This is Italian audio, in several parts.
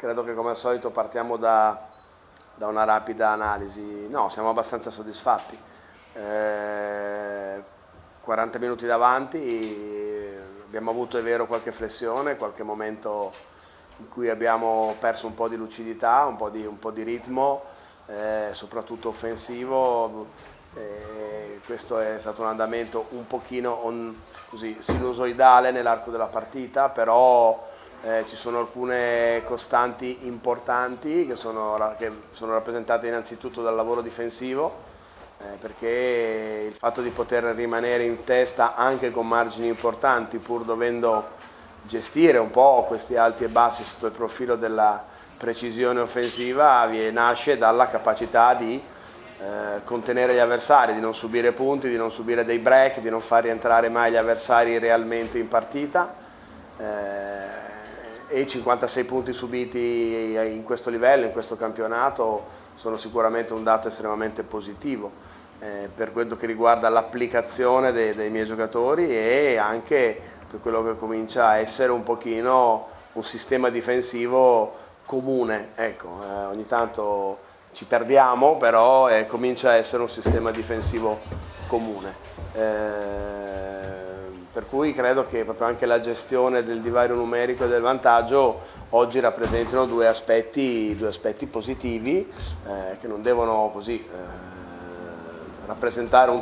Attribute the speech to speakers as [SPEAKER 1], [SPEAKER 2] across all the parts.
[SPEAKER 1] credo che come al solito partiamo da una rapida analisi. No, siamo abbastanza soddisfatti. 40 minuti davanti, abbiamo avuto, è vero, qualche flessione, qualche momento in cui abbiamo perso un po' di lucidità, un po' di ritmo, soprattutto offensivo. Questo è stato un andamento un pochino così sinusoidale nell'arco della partita, però ci sono alcune costanti importanti che sono rappresentate innanzitutto dal lavoro difensivo, perché il fatto di poter rimanere in testa anche con margini importanti, pur dovendo gestire un po' questi alti e bassi sotto il profilo della precisione offensiva, nasce dalla capacità di contenere gli avversari, di non subire punti, di non subire dei break, di non far rientrare mai gli avversari realmente in partita. E 56 punti subiti in questo livello, in questo campionato, sono sicuramente un dato estremamente positivo per quello che riguarda l'applicazione dei miei giocatori e anche per quello che comincia a essere un pochino un sistema difensivo comune. Ecco, ogni tanto ci perdiamo, però comincia a essere un sistema difensivo comune. Per cui credo che proprio anche la gestione del divario numerico e del vantaggio oggi rappresentino due aspetti positivi che non devono così rappresentare un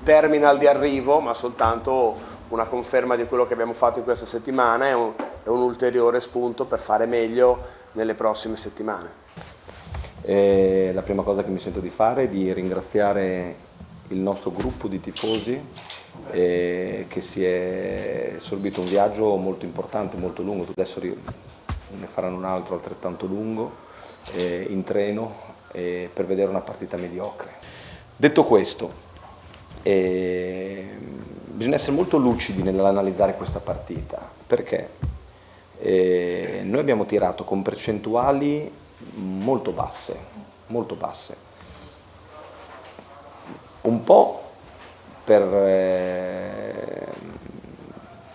[SPEAKER 1] terminal di arrivo, ma soltanto una conferma di quello che abbiamo fatto in questa settimana e un ulteriore spunto per fare meglio nelle prossime settimane.
[SPEAKER 2] La prima cosa che mi sento di fare è di ringraziare il nostro gruppo di tifosi che si è sorbito un viaggio molto importante, molto lungo. Adesso ne faranno un altro altrettanto lungo in treno per vedere una partita mediocre. Detto questo, bisogna essere molto lucidi nell'analizzare questa partita, perché noi abbiamo tirato con percentuali molto basse, un po' per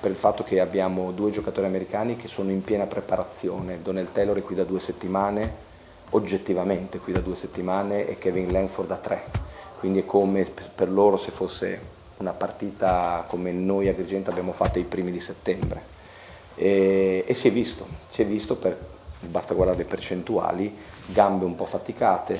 [SPEAKER 2] il fatto che abbiamo due giocatori americani che sono in piena preparazione. Donnell Taylor è qui da 2 settimane, oggettivamente qui da 2 settimane, e Kevin Langford da 3, quindi è come per loro se fosse una partita come noi a Agrigento abbiamo fatto ai primi di settembre, e si è visto, basta guardare le percentuali, gambe un po' faticate,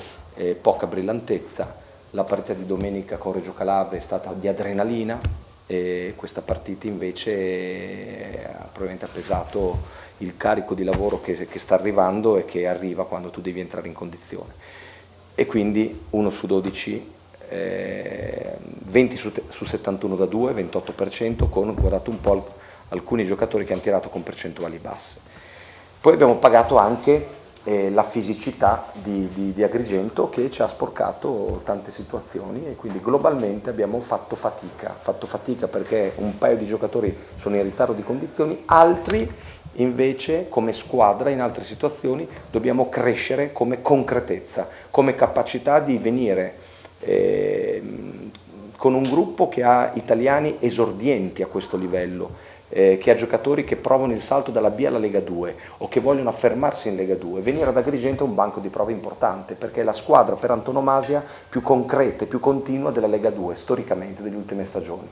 [SPEAKER 2] poca brillantezza. La partita di domenica con Reggio Calabria è stata di adrenalina e questa partita invece probabilmente ha pesato il carico di lavoro che sta arrivando e che arriva quando tu devi entrare in condizione. E quindi 1 su 12, 20 su 71 da 2, 28%, con, guardate un po' alcuni giocatori che hanno tirato con percentuali basse. Poi abbiamo pagato anche la fisicità di Agrigento, che ci ha sporcato tante situazioni, e quindi globalmente abbiamo fatto fatica perché un paio di giocatori sono in ritardo di condizioni, altri invece come squadra in altre situazioni dobbiamo crescere come concretezza, come capacità di venire con un gruppo che ha italiani esordienti a questo livello, che ha giocatori che provano il salto dalla B alla Lega 2 o che vogliono affermarsi in Lega 2. Venire ad Agrigento è un banco di prova importante, perché è la squadra per antonomasia più concreta e più continua della Lega 2, storicamente, delle ultime stagioni.